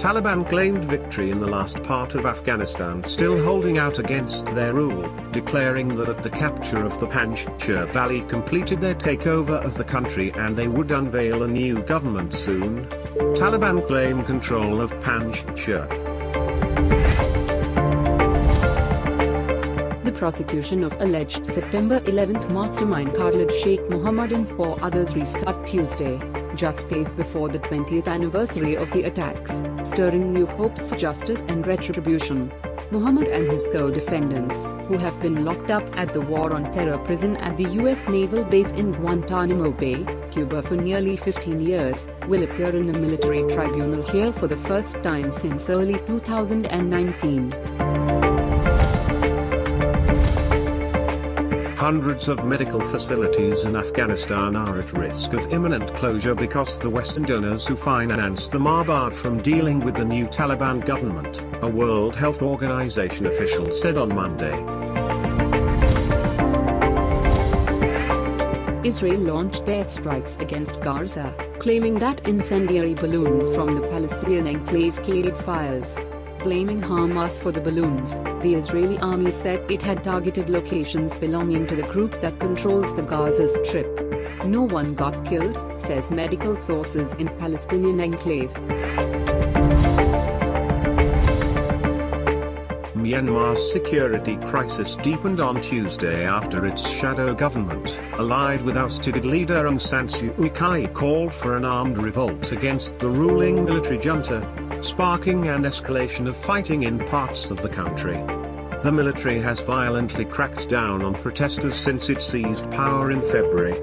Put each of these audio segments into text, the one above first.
Taliban claimed victory in the last part of Afghanistan, still holding out against their rule, declaring that at the capture of the Pancha Valley completed their takeover of the country and they would unveil a new government soon. Taliban claim control of Pancha. The prosecution of alleged September 11 mastermind Khalid Sheikh Mohammed and 4 others restart Tuesday, just days before the 20th anniversary of the attacks, stirring new hopes for justice and retribution. Mohammed and his co-defendants, who have been locked up at the War on Terror prison at the U.S. Naval Base in Guantanamo Bay, Cuba for nearly 15 years, will appear in the military tribunal here for the first time since early 2019. Hundreds of medical facilities in Afghanistan are at risk of imminent closure because the Western donors who finance them are barred from dealing with the new Taliban government, a World Health Organization official said on Monday. Israel launched airstrikes against Gaza, claiming that incendiary balloons from the Palestinian enclave carried fires. Blaming Hamas for the balloons, the Israeli army said it had targeted locations belonging to the group that controls the Gaza Strip. No one got killed, says medical sources in Palestinian enclave. Myanmar's security crisis deepened on Tuesday after its shadow government, allied with ousted leader Aung San Suu Kyi, called for an armed revolt against the ruling military junta, sparking an escalation of fighting in parts of the country. The military has violently cracked down on protesters since it seized power in February.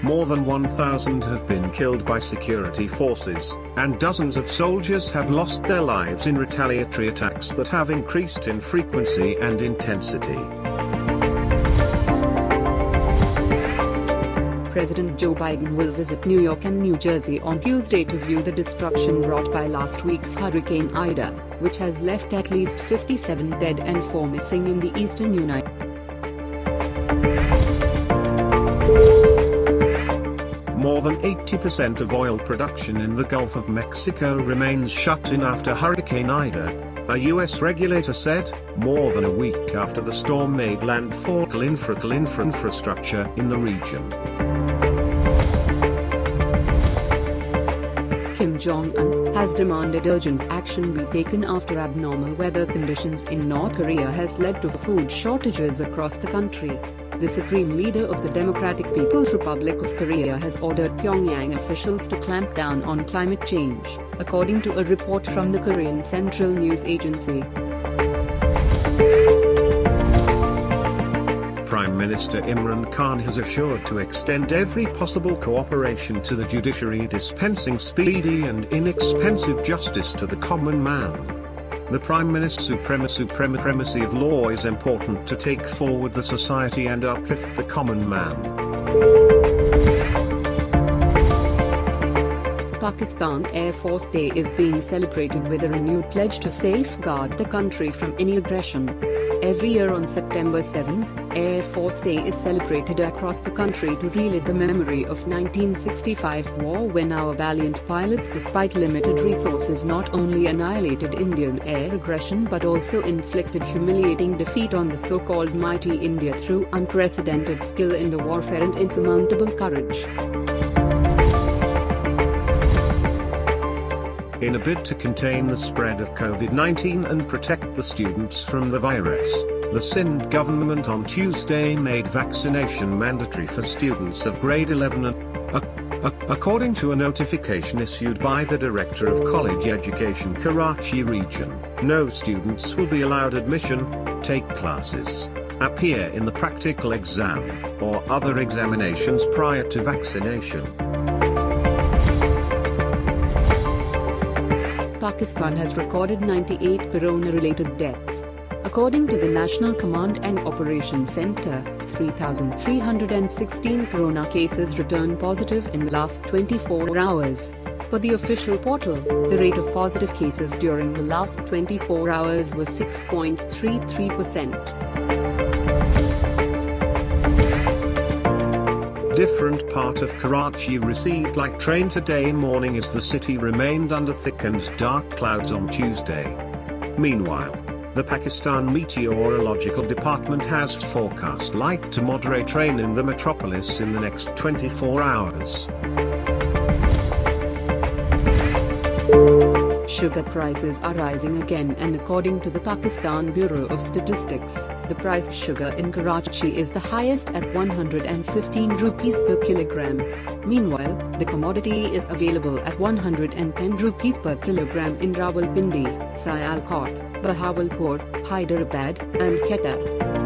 More than 1,000 have been killed by security forces, and dozens of soldiers have lost their lives in retaliatory attacks that have increased in frequency and intensity. President Joe Biden will visit New York and New Jersey on Tuesday to view the destruction wrought by last week's Hurricane Ida, which has left at least 57 dead and 4 missing in the eastern United States. More than 80% of oil production in the Gulf of Mexico remains shut in after Hurricane Ida, a U.S. regulator said, more than a week after the storm made landfall infrastructure in the region. Kim Jong-un has demanded urgent action be taken after abnormal weather conditions in North Korea has led to food shortages across the country. The supreme leader of the Democratic People's Republic of Korea has ordered Pyongyang officials to clamp down on climate change, according to a report from the Korean Central News Agency. Prime Minister Imran Khan has assured to extend every possible cooperation to the judiciary, dispensing speedy and inexpensive justice to the common man. The Prime Minister's supremacy of law is important to take forward the society and uplift the common man. Pakistan Air Force Day is being celebrated with a renewed pledge to safeguard the country from any aggression. Every year on September 7, Air Force Day is celebrated across the country to relive the memory of 1965 war when our valiant pilots, despite limited resources, not only annihilated Indian air aggression but also inflicted humiliating defeat on the so-called mighty India through unprecedented skill in the warfare and insurmountable courage. In a bid to contain the spread of COVID-19 and protect the students from the virus, the Sindh government on Tuesday made vaccination mandatory for students of grade 11 according to a notification issued by the Director of College Education Karachi region. No students will be allowed admission, take classes, appear in the practical exam, or other examinations prior to vaccination. Pakistan has recorded 98 corona-related deaths. According to the National Command and Operations Center, 3,316 corona cases returned positive in the last 24 hours. Per the official portal, the rate of positive cases during the last 24 hours was 6.33%. different part of Karachi received like train today morning as the city remained under thick and dark clouds on Tuesday. Meanwhile, the Pakistan Meteorological Department has forecast light to moderate rain in the metropolis in the next 24 hours. Sugar prices are rising again, and according to the Pakistan Bureau of Statistics, the price of sugar in Karachi is the highest at 115 rupees per kilogram. Meanwhile, the commodity is available at 110 rupees per kilogram in Rawalpindi, Sialkot, Bahawalpur, Hyderabad, and Quetta.